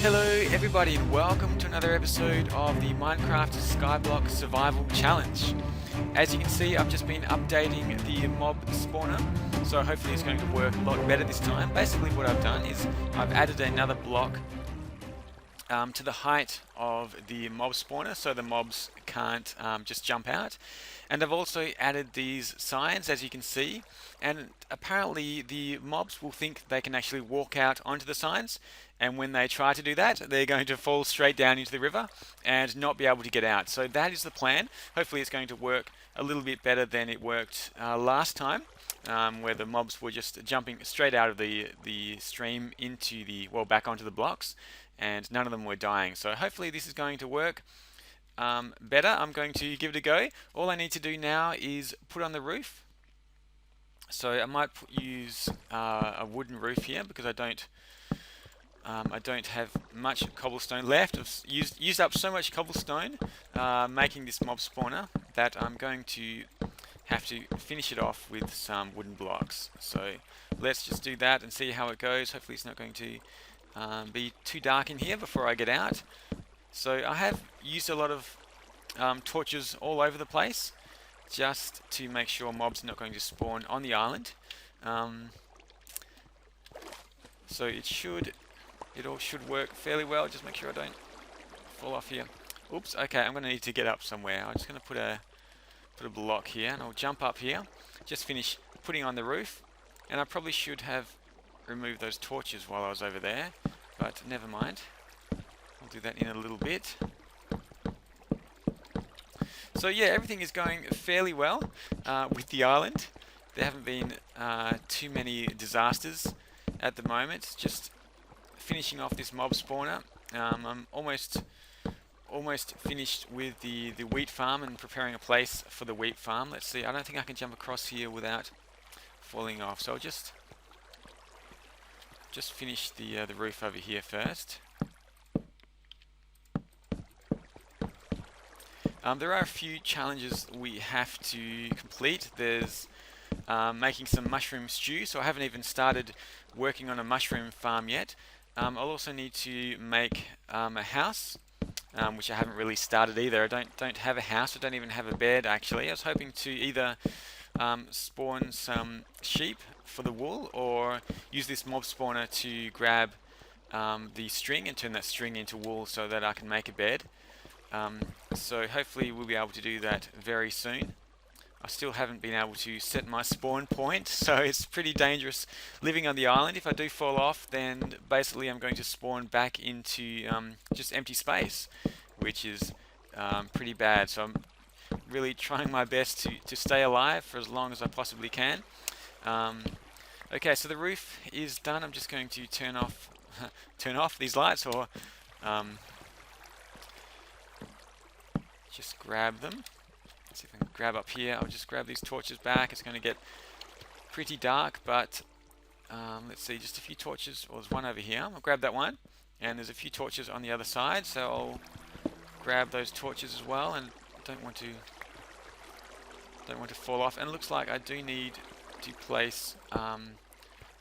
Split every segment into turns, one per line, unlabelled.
Hello everybody and welcome to another episode of the Minecraft SkyBlock Survival Challenge. As you can see, I've just been updating the mob spawner, so hopefully it's going to work a lot better this time. Basically what I've done is I've added another block to the height of the mob spawner so the mobs can't just jump out. And I've also added these signs, as you can see, and apparently the mobs will think they can actually walk out onto the signs, and when they try to do that they're going to fall straight down into the river and not be able to get out. So that is the plan. Hopefully it's going to work a little bit better than it worked last time, where the mobs were just jumping straight out of the stream into the, well, back onto the blocks, and none of them were dying. So hopefully this is going to work better. I'm going to give it a go. All I need to do now is put on the roof. So I might use a wooden roof here because I don't have much cobblestone left. I've used up so much cobblestone making this mob spawner that I'm going to have to finish it off with some wooden blocks. So let's just do that and see how it goes. Hopefully it's not going to be too dark in here before I get out. So I have used a lot of torches all over the place just to make sure mobs are not going to spawn on the island. So it all should work fairly well. Just make sure I don't fall off here. Oops, okay, I'm going to need to get up somewhere. I'm just going to put a block here and I'll jump up here. Just finish putting on the roof, and I probably should have removed those torches while I was over there, but never mind. I'll do that in a little bit. So yeah, everything is going fairly well with the island. There haven't been too many disasters at the moment. Just finishing off this mob spawner. I'm almost finished with the wheat farm and preparing a place for the wheat farm. Let's see, I don't think I can jump across here without falling off. So I'll just finish the roof over here first. There are a few challenges we have to complete. There's making some mushroom stew, so I haven't even started working on a mushroom farm yet. I'll also need to make a house, which I haven't really started either. I don't have a house. I don't even have a bed actually. I was hoping to either spawn some sheep for the wool or use this mob spawner to grab the string and turn that string into wool so that I can make a bed. So hopefully we'll be able to do that very soon. I still haven't been able to set my spawn point, so it's pretty dangerous living on the island. If I do fall off, then basically I'm going to spawn back into just empty space, which is pretty bad. So I'm really trying my best to stay alive for as long as I possibly can. Okay, so the roof is done. I'm just going to turn off these lights, or just grab them. Let's see if I can grab up here. I'll just grab these torches back. It's going to get pretty dark, but let's see, just a few torches. Well, there's one over here. I'll grab that one, and there's a few torches on the other side, so I'll grab those torches as well. And don't want to fall off. And it looks like I do need to place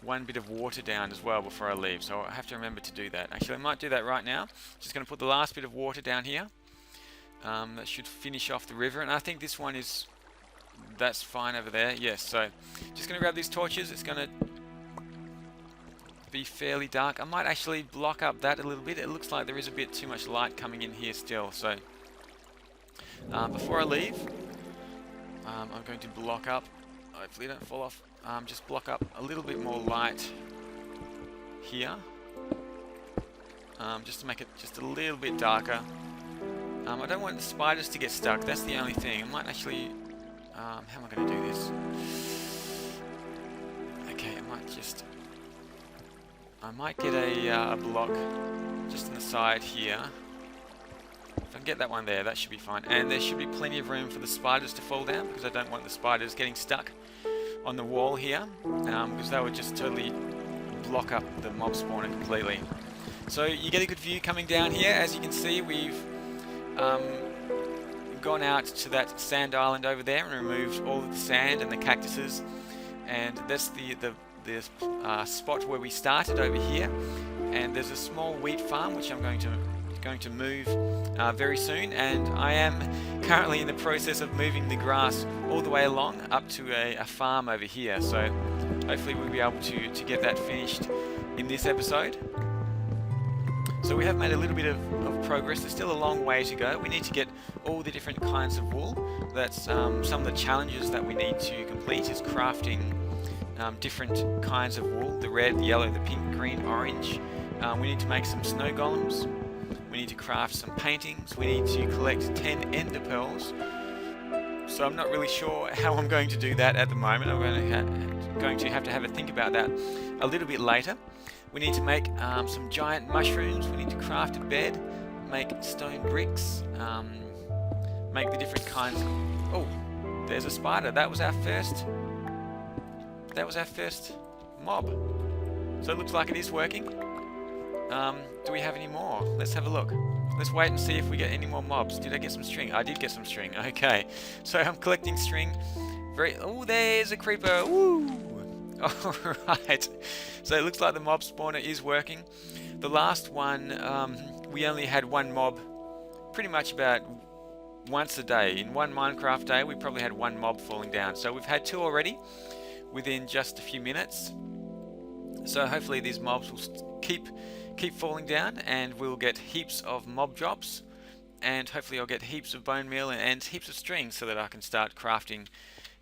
one bit of water down as well before I leave, so I have to remember to do that. Actually, I might do that right now. Just going to put the last bit of water down here. That should finish off the river, and I think this one that's fine over there. Yes, so just going to grab these torches. It's going to be fairly dark. I might actually block up that a little bit. It looks like there is a bit too much light coming in here still. So before I leave, I'm going to block up. Hopefully don't fall off. Just block up a little bit more light here, just to make it just a little bit darker. I don't want the spiders to get stuck. That's the only thing. I might actually... how am I going to do this? Okay, I might get a block just on the side here. If I can get that one there, that should be fine. And there should be plenty of room for the spiders to fall down, because I don't want the spiders getting stuck on the wall here, because that would just totally block up the mob spawner completely. So you get a good view coming down here. As you can see, we've gone out to that sand island over there and removed all of the sand and the cactuses, and that's the spot where we started over here. and there's a small wheat farm which I'm going to move very soon, and I am currently in the process of moving the grass all the way along up to a farm over here. So hopefully we'll be able to get that finished in this episode. So we have made a little bit of progress. There's still a long way to go. We need to get all the different kinds of wool. That's some of the challenges that we need to complete, is crafting different kinds of wool: the red, the yellow, the pink, green, orange. We need to make some snow golems. We need to craft some paintings. We need to collect 10 ender pearls. So I'm not really sure how I'm going to do that at the moment. I'm going to have a think about that a little bit later. We need to make some giant mushrooms. We need to craft a bed, make stone bricks, make the different kinds. Oh, there's a spider. That was our first mob. So it looks like it is working. Do we have any more? Let's have a look. Let's wait and see if we get any more mobs. Did I get some string? I did get some string. Okay, so I'm collecting string. Oh, there's a creeper. Woo! Alright, so it looks like the mob spawner is working. The last one, we only had one mob pretty much about once a day. In one Minecraft day, we probably had one mob falling down. So we've had two already within just a few minutes. So hopefully these mobs will keep falling down, and we'll get heaps of mob drops, and hopefully I'll get heaps of bone meal and heaps of string so that I can start crafting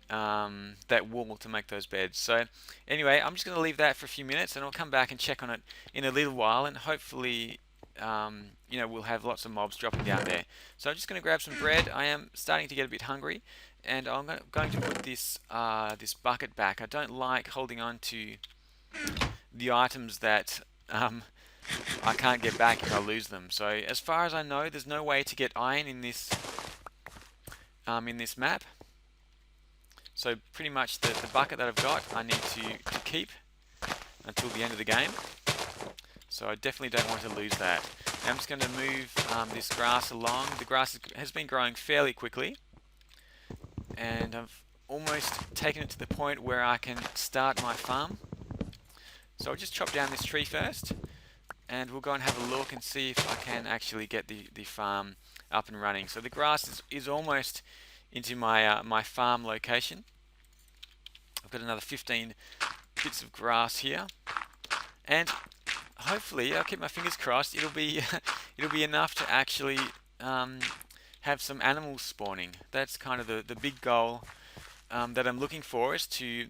that wool to make those beds. So anyway, I'm just going to leave that for a few minutes, and I'll come back and check on it in a little while, and hopefully we'll have lots of mobs dropping down there. So I'm just going to grab some bread. I am starting to get a bit hungry, and I'm going to put this bucket back. I don't like holding on to the items that I can't get back if I lose them. So as far as I know, there's no way to get iron in this map. So pretty much the bucket that I've got, I need to keep until the end of the game. So I definitely don't want to lose that. Now I'm just going to move this grass along. The grass has been growing fairly quickly, and I've almost taken it to the point where I can start my farm. So I'll just chop down this tree first, and we'll go and have a look and see if I can actually get the farm up and running. So the grass is almost into my farm location. I've got another 15 bits of grass here, and hopefully, I'll keep my fingers crossed, it'll be enough to actually have some animals spawning. That's kind of the big goal that I'm looking for, is to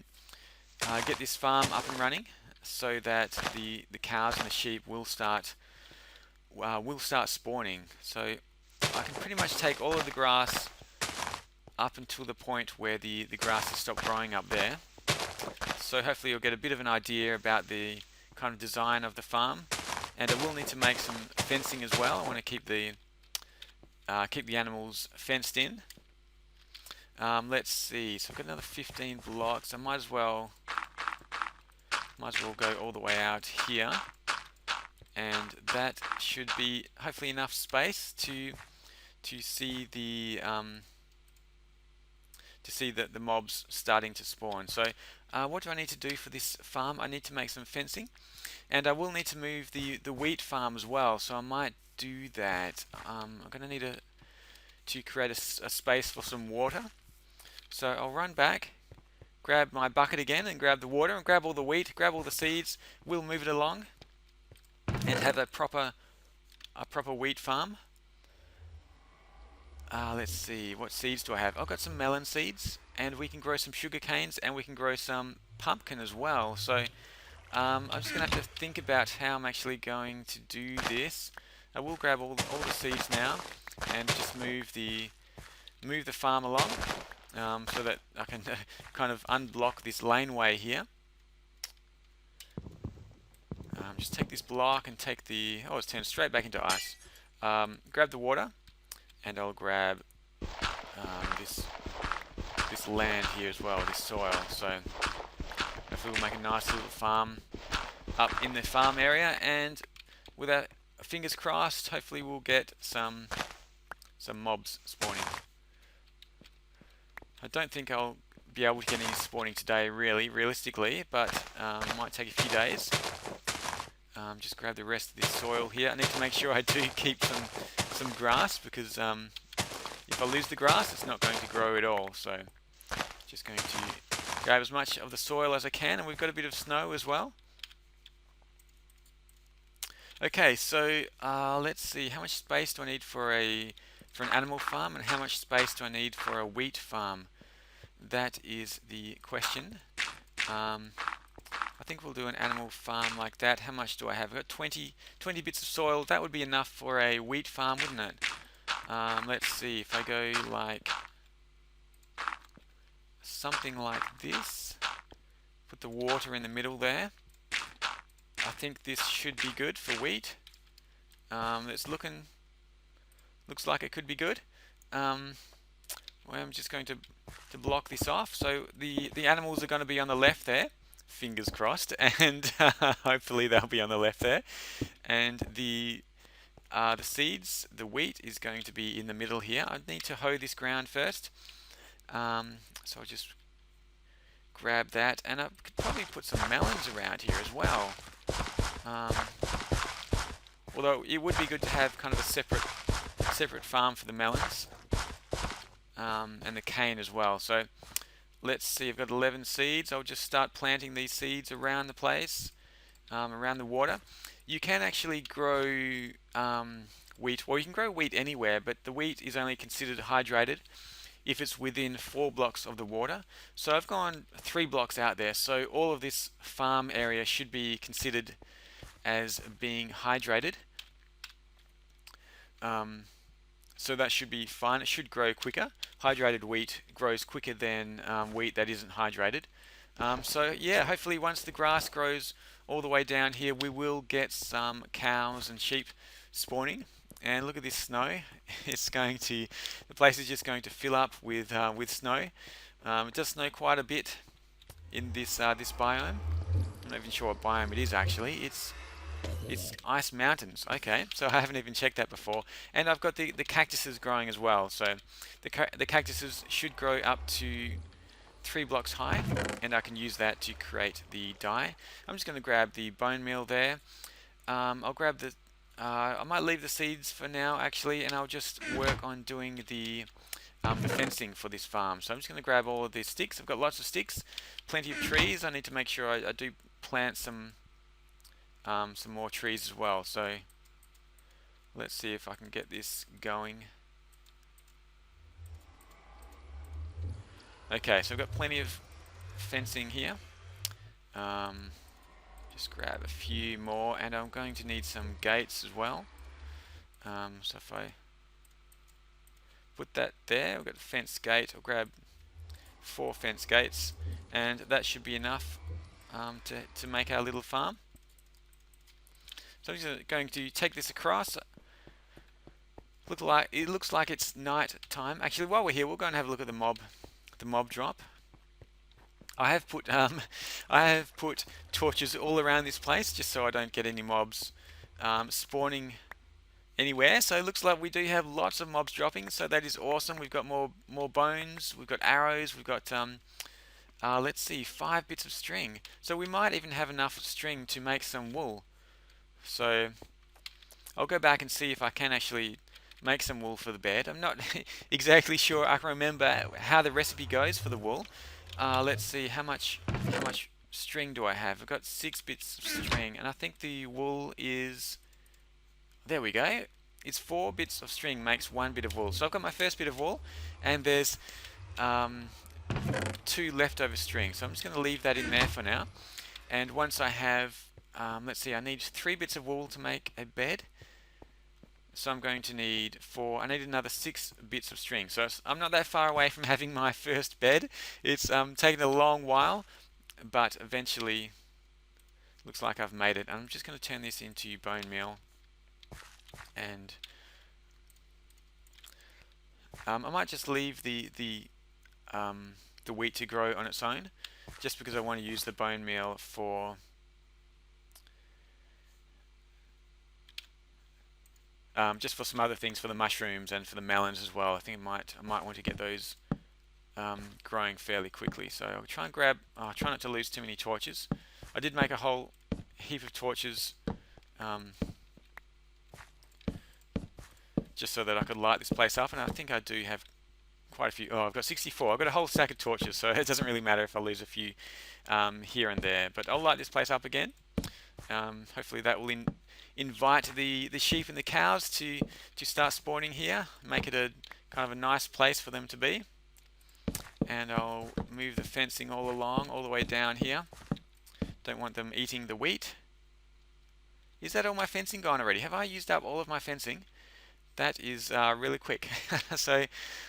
get this farm up and running, so that the cows and the sheep will start spawning. So I can pretty much take all of the grass up until the point where the grass has stopped growing up there. So hopefully you'll get a bit of an idea about the kind of design of the farm. And I will need to make some fencing as well. I want to keep the animals fenced in. Let's see, so I've got another 15 blocks. I might as well go all the way out here, and that should be hopefully enough space to see the mobs starting to spawn. So what do I need to do for this farm? I need to make some fencing, and I will need to move the wheat farm as well, so I might do that. I'm going to need to create a space for some water. So I'll run back, grab my bucket again, and grab the water, and grab all the wheat, grab all the seeds. We'll move it along and have a proper wheat farm. Let's see, what seeds do I have? I've got some melon seeds, and we can grow some sugar canes, and we can grow some pumpkin as well. So I'm just going to have to think about how I'm actually going to do this. I will grab all the seeds now and just move the farm along, so that I can kind of unblock this laneway here. Just take this block and take it's turned straight back into ice. Grab the water, and I'll grab this land here as well, this soil. So hopefully we'll make a nice little farm up in the farm area, and with our fingers crossed, hopefully we'll get some mobs spawning. I don't think I'll be able to get any spawning today, realistically, but it might take a few days. Just grab the rest of this soil here. I need to make sure I do keep some grass, because if I lose the grass, it's not going to grow at all. So just going to grab as much of the soil as I can, and we've got a bit of snow as well. Okay, so let's see, how much space do I need for an animal farm, and how much space do I need for a wheat farm? That is the question. I think we'll do an animal farm like that. How much do I have? I've got 20 bits of soil. That would be enough for a wheat farm, wouldn't it? Let's see, if I go like something like this, put the water in the middle there. I think this should be good for wheat. Looks like it could be good. Well, I'm just going to block this off. So the animals are going to be on the left there, fingers crossed, and hopefully they'll be on the left there. And the seeds, the wheat, is going to be in the middle here. I need to hoe this ground first. So I'll just grab that, and I could probably put some melons around here as well. Although it would be good to have kind of a separate farm for the melons, and the cane as well. So let's see, I've got 11 seeds. I'll just start planting these seeds around the place, around the water. You can actually grow wheat, well, you can grow wheat anywhere, but the wheat is only considered hydrated if it's within 4 blocks of the water. So I've gone 3 blocks out there, so all of this farm area should be considered as being hydrated. So that should be fine. It should grow quicker. Hydrated wheat grows quicker than wheat that isn't hydrated. So yeah, hopefully once the grass grows all the way down here, we will get some cows and sheep spawning. And look at this snow. The place is just going to fill up with snow. It does snow quite a bit in this biome. I'm not even sure what biome it is actually. It's ice mountains. Okay, so I haven't even checked that before. And I've got the cactuses growing as well. So the cactuses should grow up to 3 blocks high, and I can use that to create the dye. I'm just going to grab the bone meal there. I'll grab the I might leave the seeds for now actually, and I'll just work on doing the fencing for this farm. So I'm just going to grab all of these sticks. I've got lots of sticks, plenty of trees. I need to make sure I do plant some more trees as well. So let's see if I can get this going. Okay, so I've got plenty of fencing here. Just grab a few more, and I'm going to need some gates as well. So if I put that there, we've got a fence gate. I'll grab 4 fence gates, and that should be enough to make our little farm. So I'm just going to take this across. It looks like it's night time. Actually, while we're here, we'll go and have a look at the mob drop. I have put torches all around this place just so I don't get any mobs spawning anywhere. So it looks like we do have lots of mobs dropping, so that is awesome. We've got more bones, we've got arrows, we've got let's see, 5 bits of string. So we might even have enough string to make some wool. So I'll go back and see if I can actually make some wool for the bed. I'm not exactly sure I can remember how the recipe goes for the wool. Let's see, how much string do I have? I've got 6 bits of string, and I think the wool is, there we go, it's 4 bits of string makes 1 bit of wool. So I've got my first bit of wool, and there's 2 leftover string, so I'm just going to leave that in there for now. And once I have, let's see, I need 3 bits of wool to make a bed. So I'm going to need I need another 6 bits of string. So I'm not that far away from having my first bed. It's taken a long while, but eventually looks like I've made it. I'm just going to turn this into bone meal, and I might just leave the wheat to grow on its own, just because I want to use the bone meal for just for some other things, for the mushrooms and for the melons as well. I think I might want to get those growing fairly quickly. So I'll try and try not to lose too many torches. I did make a whole heap of torches just so that I could light this place up. And I think I do have quite a few. Oh, I've got 64. I've got a whole stack of torches, so it doesn't really matter if I lose a few here and there. But I'll light this place up again. Hopefully that will invite the sheep and the cows to start spawning here, make it a kind of a nice place for them to be. And I'll move the fencing all along, all the way down here. Don't want them eating the wheat. Is that all my fencing gone already? Have I used up all of my fencing? That is really quick. So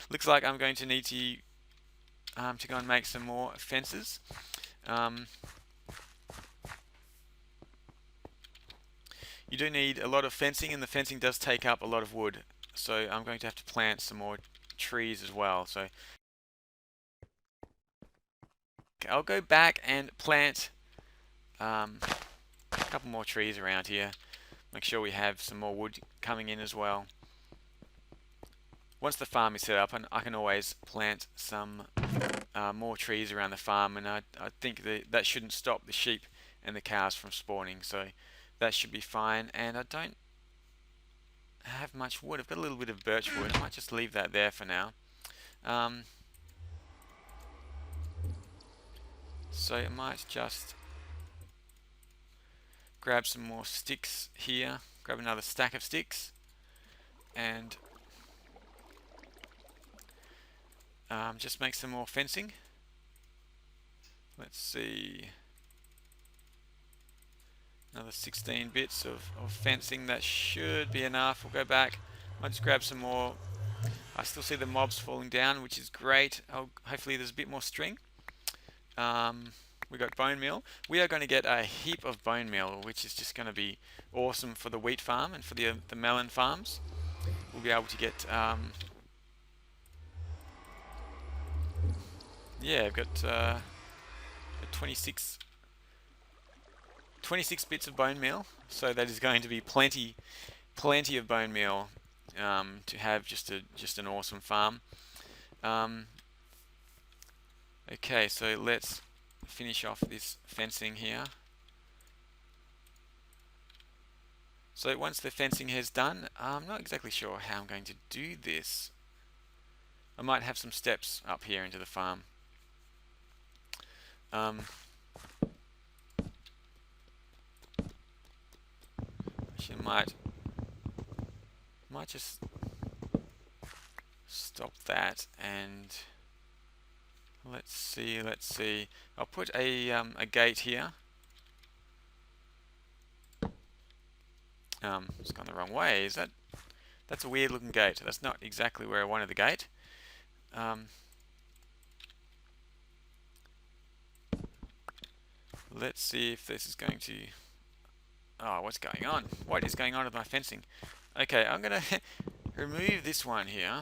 looks like I'm going to need to go and make some more fences. You do need a lot of fencing, and the fencing does take up a lot of wood. So I'm going to have to plant some more trees as well. So I'll go back and plant a couple more trees around here. Make sure we have some more wood coming in as well. Once the farm is set up, and I can always plant some more trees around the farm, and I think that shouldn't stop the sheep and the cows from spawning, so that should be fine. And I don't have much wood. I've got a little bit of birch wood. I might just leave that there for now. So I might just grab some more sticks here, grab another stack of sticks, and just make some more fencing. Let's see, another 16 bits of fencing. That should be enough. We'll go back. I'll just grab some more. I still see the mobs falling down, which is great. Hopefully there's a bit more string. We got bone meal. We are going to get a heap of bone meal, which is just going to be awesome for the wheat farm and for the melon farms. We'll be able to get yeah, I've got 26 bits of bone meal, so that is going to be plenty of bone meal to have just an awesome farm. Okay, so let's finish off this fencing here. So once the fencing is done, I'm not exactly sure how I'm going to do this. I might have some steps up here into the farm. Actually, might just stop that, and let's see. I'll put a gate here. It's gone the wrong way. That's a weird looking gate. That's not exactly where I wanted the gate. Let's see if this is going to... Oh, what's going on? What is going on with my fencing? Okay, I'm going to remove this one here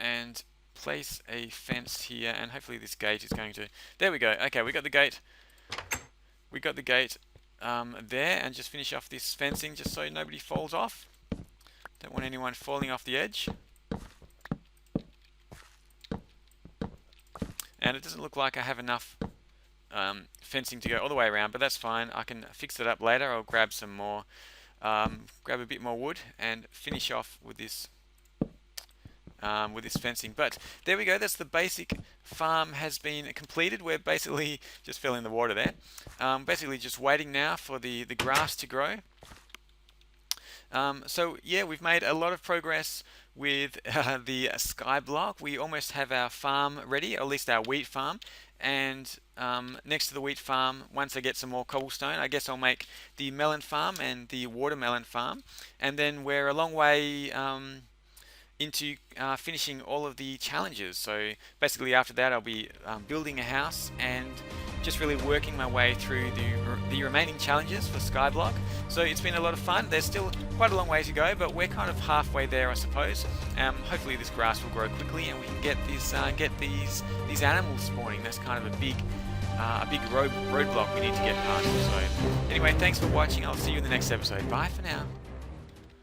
and place a fence here, and hopefully this gate is going to... There we go. Okay, we got the gate. We got the gate there, and just finish off this fencing just so nobody falls off. Don't want anyone falling off the edge. And it doesn't look like I have enough fencing to go all the way around, but that's fine. I can fix it up later. I'll grab some more, grab a bit more wood and finish off with this fencing. But there we go. That's the basic farm has been completed. We're basically just filling the water there. Basically just waiting now for the grass to grow. So yeah, we've made a lot of progress with the SkyBlock. We almost have our farm ready, or at least our wheat farm. And next to the wheat farm, once I get some more cobblestone, I guess I'll make the melon farm and the watermelon farm. And then we're a long way into finishing all of the challenges. So basically after that I'll be building a house and just really working my way through the remaining challenges for SkyBlock. So it's been a lot of fun. There's still quite a long way to go, but we're kind of halfway there, I suppose. Hopefully this grass will grow quickly and we can get these animals spawning. That's kind of a big roadblock we need to get past. So anyway, thanks for watching. I'll see you in the next episode. Bye for now.